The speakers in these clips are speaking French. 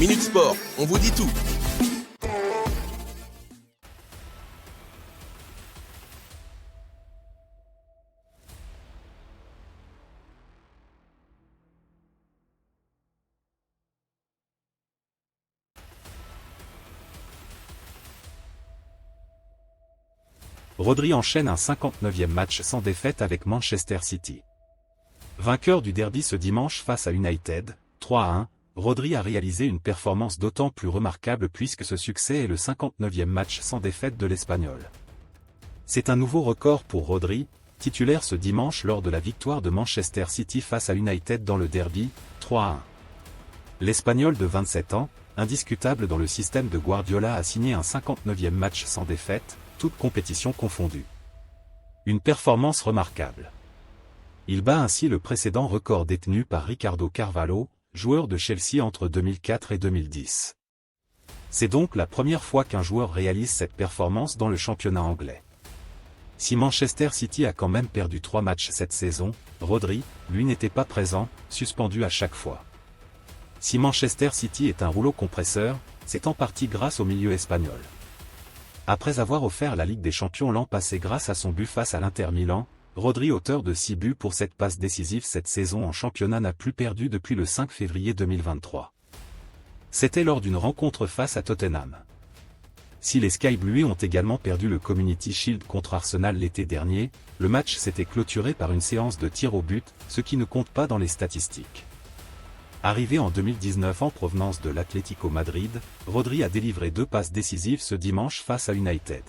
Minute Sport, on vous dit tout. Rodri enchaîne un 59e match sans défaite avec Manchester City. Vainqueur du derby ce dimanche face à United, 3-1, Rodri a réalisé une performance d'autant plus remarquable puisque ce succès est le 59e match sans défaite de l'Espagnol. C'est un nouveau record pour Rodri, titulaire ce dimanche lors de la victoire de Manchester City face à United dans le derby, 3-1. L'Espagnol de 27 ans, indiscutable dans le système de Guardiola, a signé un 59e match sans défaite, toutes compétitions confondues. Une performance remarquable. Il bat ainsi le précédent record détenu par Ricardo Carvalho, joueur de Chelsea entre 2004 et 2010. C'est donc la première fois qu'un joueur réalise cette performance dans le championnat anglais. Si Manchester City a quand même perdu 3 matchs cette saison, Rodri, lui, n'était pas présent, suspendu à chaque fois. Si Manchester City est un rouleau compresseur, c'est en partie grâce au milieu espagnol. Après avoir offert la Ligue des Champions l'an passé grâce à son but face à l'Inter Milan, Rodri, auteur de 6 buts pour cette passe décisive cette saison en championnat, n'a plus perdu depuis le 5 février 2023. C'était lors d'une rencontre face à Tottenham. Si les Sky Blues ont également perdu le Community Shield contre Arsenal l'été dernier, le match s'était clôturé par une séance de tirs au but, ce qui ne compte pas dans les statistiques. Arrivé en 2019 en provenance de l'Atlético Madrid, Rodri a délivré 2 passes décisives ce dimanche face à United.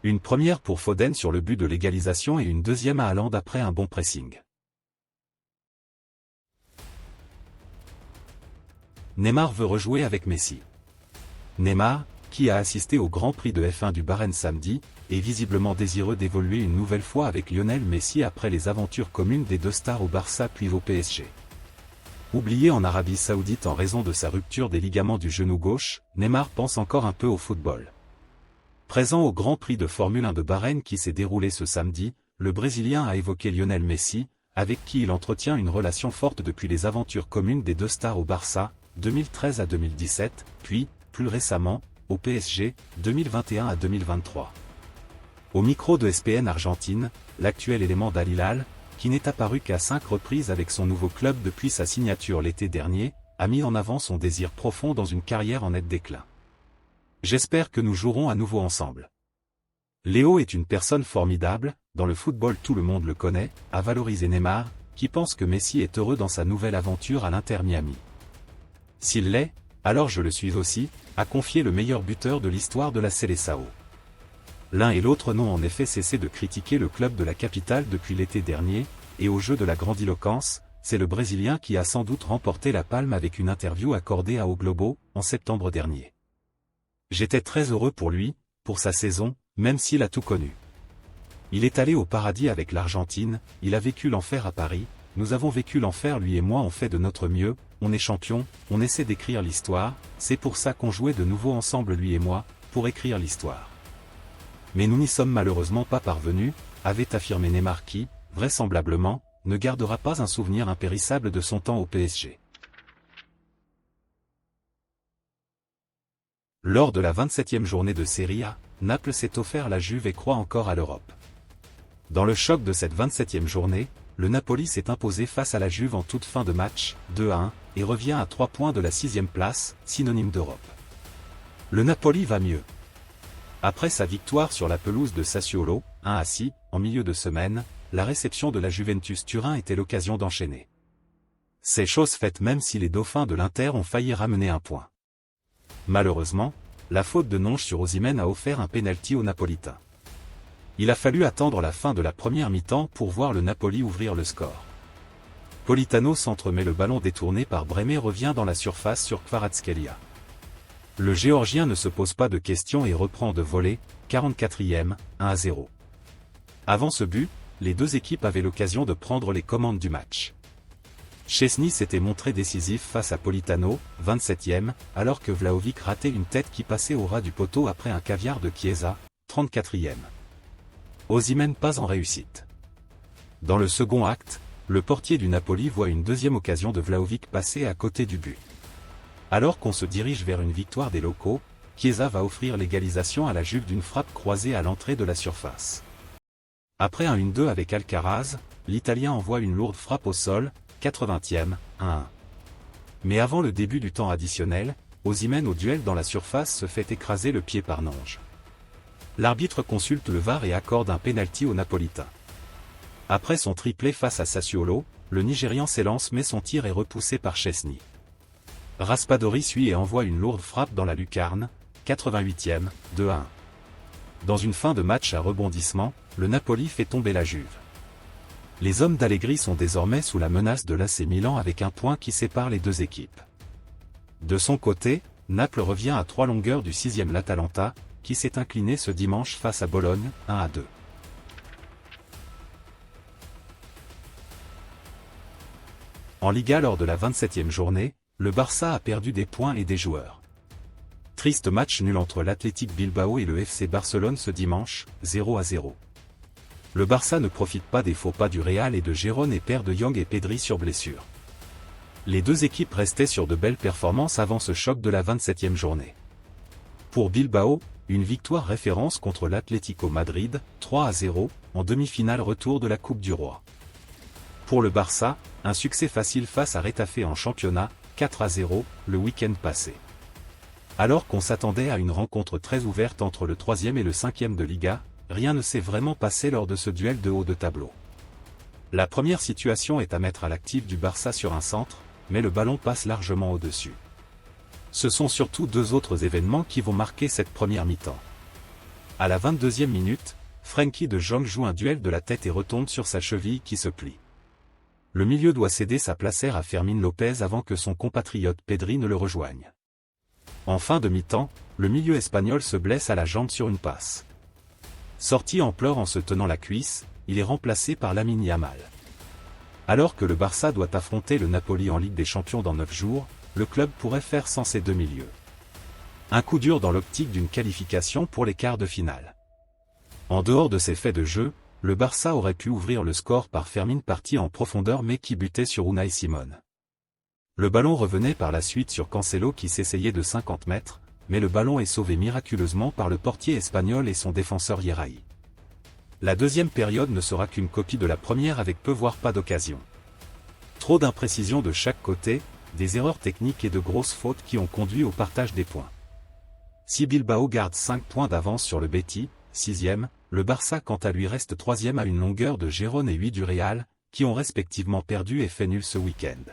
Une première pour Foden sur le but de l'égalisation et une deuxième à Haaland après un bon pressing. Neymar veut rejouer avec Messi. Neymar, qui a assisté au Grand Prix de F1 du Bahreïn samedi, est visiblement désireux d'évoluer une nouvelle fois avec Lionel Messi après les aventures communes des deux stars au Barça puis au PSG. Oublié en Arabie Saoudite en raison de sa rupture des ligaments du genou gauche, Neymar pense encore un peu au football. Présent au Grand Prix de Formule 1 de Bahreïn qui s'est déroulé ce samedi, le Brésilien a évoqué Lionel Messi, avec qui il entretient une relation forte depuis les aventures communes des deux stars au Barça, 2013 à 2017, puis, plus récemment, au PSG, 2021 à 2023. Au micro de ESPN Argentine, l'actuel élément d'Al Hilal, qui n'est apparu qu'à 5 reprises avec son nouveau club depuis sa signature l'été dernier, a mis en avant son désir profond dans une carrière en net déclin. J'espère que nous jouerons à nouveau ensemble. Léo est une personne formidable, dans le football tout le monde le connaît, a valorisé Neymar, qui pense que Messi est heureux dans sa nouvelle aventure à l'Inter Miami. S'il l'est, alors je le suis aussi, a confié le meilleur buteur de l'histoire de la Seleção. L'un et l'autre n'ont en effet cessé de critiquer le club de la capitale depuis l'été dernier, et au jeu de la grandiloquence, c'est le Brésilien qui a sans doute remporté la palme avec une interview accordée à O Globo, en septembre dernier. J'étais très heureux pour lui, pour sa saison, même s'il a tout connu. Il est allé au paradis avec l'Argentine, il a vécu l'enfer à Paris, nous avons vécu l'enfer lui et moi, on fait de notre mieux, on est champion, on essaie d'écrire l'histoire, c'est pour ça qu'on jouait de nouveau ensemble lui et moi, pour écrire l'histoire. Mais nous n'y sommes malheureusement pas parvenus, avait affirmé Neymar qui, vraisemblablement, ne gardera pas un souvenir impérissable de son temps au PSG. Lors de la 27e journée de Serie A, Naples s'est offert la Juve et croit encore à l'Europe. Dans le choc de cette 27e journée, le Napoli s'est imposé face à la Juve en toute fin de match, 2-1, et revient à 3 points de la 6e place, synonyme d'Europe. Le Napoli va mieux. Après sa victoire sur la pelouse de Sassuolo, 1-6, en milieu de semaine, la réception de la Juventus Turin était l'occasion d'enchaîner. C'est chose faite même si les dauphins de l'Inter ont failli ramener un point. Malheureusement, la faute de Nonge sur Osimhen a offert un pénalty aux Napolitains. Il a fallu attendre la fin de la première mi-temps pour voir le Napoli ouvrir le score. Politano s'entremet le ballon détourné par Brehme revient dans la surface sur Kvaratskhelia. Le Géorgien ne se pose pas de questions et reprend de volée, 44e, 1-0. Avant ce but, les deux équipes avaient l'occasion de prendre les commandes du match. Szczęsny s'était montré décisif face à Politano, 27e, alors que Vlahovic ratait une tête qui passait au ras du poteau après un caviar de Chiesa, 34e. Osimhen pas en réussite. Dans le second acte, le portier du Napoli voit une deuxième occasion de Vlahovic passer à côté du but. Alors qu'on se dirige vers une victoire des locaux, Chiesa va offrir l'égalisation à la Juve d'une frappe croisée à l'entrée de la surface. Après un 1-2 avec Alcaraz, l'Italien envoie une lourde frappe au sol, 80e, 1-1. Mais avant le début du temps additionnel, Osimhen au duel dans la surface se fait écraser le pied par Nange. L'arbitre consulte le VAR et accorde un pénalty au Napolitain. Après son triplé face à Sassuolo, le Nigérian s'élance mais son tir est repoussé par Szczęsny. Raspadori suit et envoie une lourde frappe dans la lucarne, 88e, 2-1. Dans une fin de match à rebondissement, le Napoli fait tomber la Juve. Les hommes d'Allegri sont désormais sous la menace de l'AC Milan avec un point qui sépare les deux équipes. De son côté, Naples revient à 3 longueurs du 6e l'Atalanta, qui s'est incliné ce dimanche face à Bologne, 1-2. En Liga lors de la 27e journée, le Barça a perdu des points et des joueurs. Triste match nul entre l'Athletic Bilbao et le FC Barcelone ce dimanche, 0-0. Le Barça ne profite pas des faux pas du Real et de Gérone et perd de Jong et Pedri sur blessure. Les deux équipes restaient sur de belles performances avant ce choc de la 27e journée. Pour Bilbao, une victoire référence contre l'Atlético Madrid, 3-0, en demi-finale retour de la Coupe du Roi. Pour le Barça, un succès facile face à Retafe en championnat, 4-0, le week-end passé. Alors qu'on s'attendait à une rencontre très ouverte entre le 3e et le 5e de Liga, rien ne s'est vraiment passé lors de ce duel de haut de tableau. La première situation est à mettre à l'actif du Barça sur un centre, mais le ballon passe largement au-dessus. Ce sont surtout deux autres événements qui vont marquer cette première mi-temps. À la 22e minute, Frenkie de Jong joue un duel de la tête et retombe sur sa cheville qui se plie. Le milieu doit céder sa placère à Fermín López avant que son compatriote Pedri ne le rejoigne. En fin de mi-temps, le milieu espagnol se blesse à la jambe sur une passe. Sorti en pleurs en se tenant la cuisse, il est remplacé par Lamine Yamal. Alors que le Barça doit affronter le Napoli en Ligue des Champions dans 9 jours, le club pourrait faire sans ses deux milieux. Un coup dur dans l'optique d'une qualification pour les quarts de finale. En dehors de ces faits de jeu, le Barça aurait pu ouvrir le score par Fermín parti en profondeur mais qui butait sur Unai Simón. Le ballon revenait par la suite sur Cancelo qui s'essayait de 50 mètres, mais le ballon est sauvé miraculeusement par le portier espagnol et son défenseur Yeraï. La deuxième période ne sera qu'une copie de la première avec peu voire pas d'occasion. Trop d'imprécisions de chaque côté, des erreurs techniques et de grosses fautes qui ont conduit au partage des points. Si Bilbao garde 5 points d'avance sur le Betis, 6e, le Barça quant à lui reste 3e à une longueur de Gérone et 8 du Real, qui ont respectivement perdu et fait nul ce week-end.